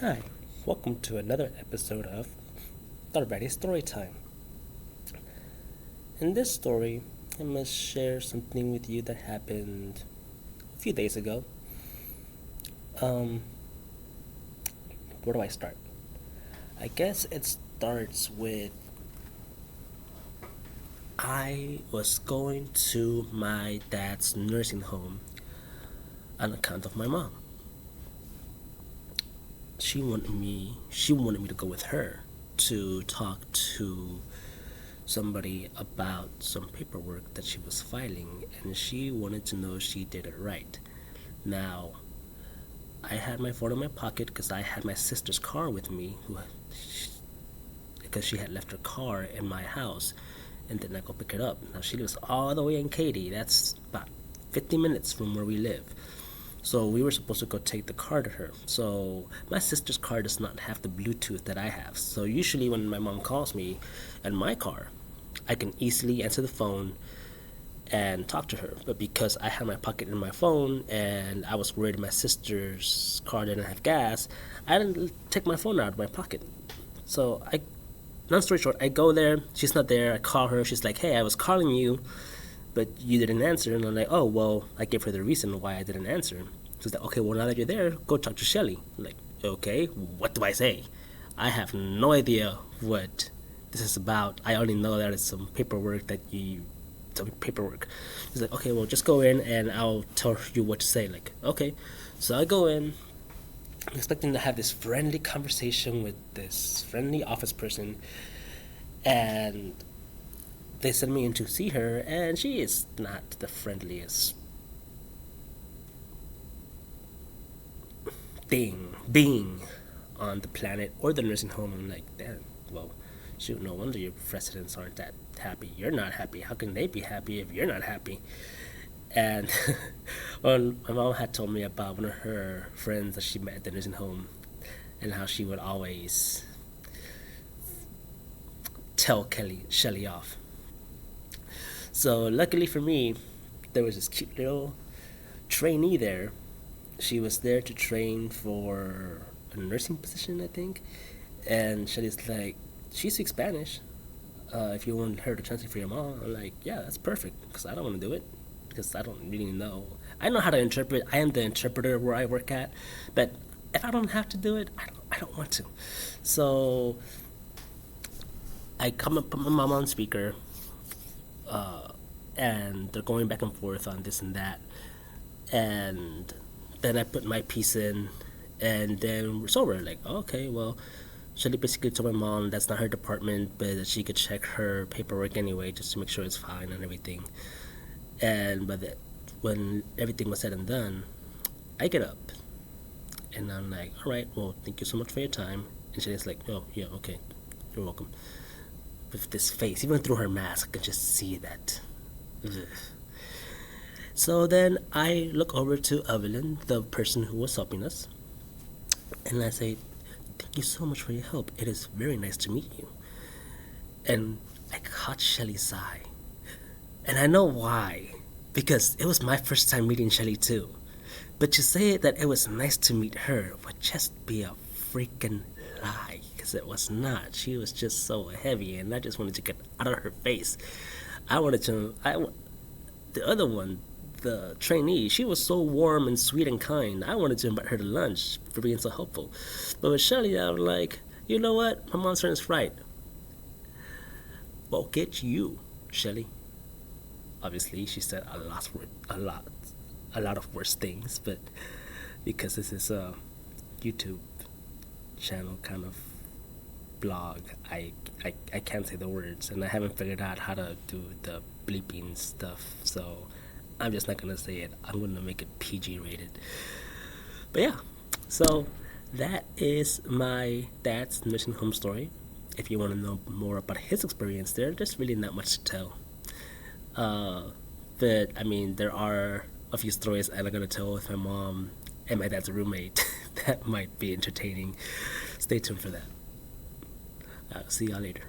Hi, welcome to another episode of Already Story Time. In this story, I must share something with you that happened a few days ago. Um, where do I start? I guess it starts with I was going to my dad's nursing home on account of my mom. She wanted me to go with her to talk to somebody about some paperwork that she was filing, and she wanted to know she did it right. Now, I had my phone in my pocket because I had my sister's car with me, because she had left her car in my house and did not go pick it up. Now, she lives all the way in Katy. That's about 50 minutes from where we live. So we were supposed to go take the car to her. So my sister's car does not have the Bluetooth that I have. So usually when my mom calls me in my car, I can easily answer the phone and talk to her. But because I had my pocket in my phone and I was worried my sister's car didn't have gas, I didn't take my phone out of my pocket. So long story short, I go there. She's not there. I call her. She's like, "Hey, I was calling you, but you didn't answer." And I'm like, "Oh, well," I gave her the reason why I didn't answer. She's like, "Okay, well, now that you're there, go talk to Shelly." I'm like, "Okay, what do I say?" I have no idea what this is about. I only know that it's some paperwork. She's like, "Okay, well, just go in and I'll tell you what to say." Like, okay. So I go in, expecting to have this friendly conversation with this friendly office person, and they send me in to see her, and she is not the friendliest being on the planet or the nursing home. I'm like, damn, well, shoot, no wonder your residents aren't that happy. You're not happy. How can they be happy if you're not happy? And when my mom had told me about one of her friends that she met at the nursing home and how she would always tell Shelly off. So luckily for me, there was this cute little trainee there. She was there to train for a nursing position, I think. And Shelly's like, she speaks Spanish. If you want her to translate for your mom, I'm like, yeah, that's perfect, because I don't want to do it, because I don't really know. I know how to interpret. I am the interpreter where I work at, but if I don't have to do it, I don't want to. So I come up, put my mom on speaker, and they're going back and forth on this and that, and then I put my piece in, and then it's over. Like, okay, well, Shelly basically told my mom that's not her department, but that she could check her paperwork anyway, just to make sure it's fine and everything. And when everything was said and done, I get up, and I'm like, all right, well, thank you so much for your time. And Shelly's like, oh, yeah, okay, you're welcome. With this face, even through her mask, I could just see that. Ugh. So then I look over to Evelyn, the person who was helping us, and I say, thank you so much for your help. It is very nice to meet you. And I caught Shelly's eye. And I know why. Because it was my first time meeting Shelly too. But to say that it was nice to meet her would just be a freaking lie. Because it was not. She was just so heavy, and I just wanted to get out of her face. The other one, the trainee, she was so warm and sweet and kind. I wanted to invite her to lunch for being so helpful. But with Shelly, I'm like, you know what? My mom's friend is right. Well, get you, Shelly. Obviously, she said a lot of worse things, but because this is a YouTube channel kind of blog, I can't say the words, and I haven't figured out how to do the bleeping stuff, so I'm just not gonna say it. I'm gonna make it PG rated. But yeah, so that is my dad's nursing home story. If you want to know more about his experience there, there's really not much to tell. But I mean, there are a few stories I'm gonna tell with my mom and my dad's roommate that might be entertaining. Stay tuned for that. See y'all later.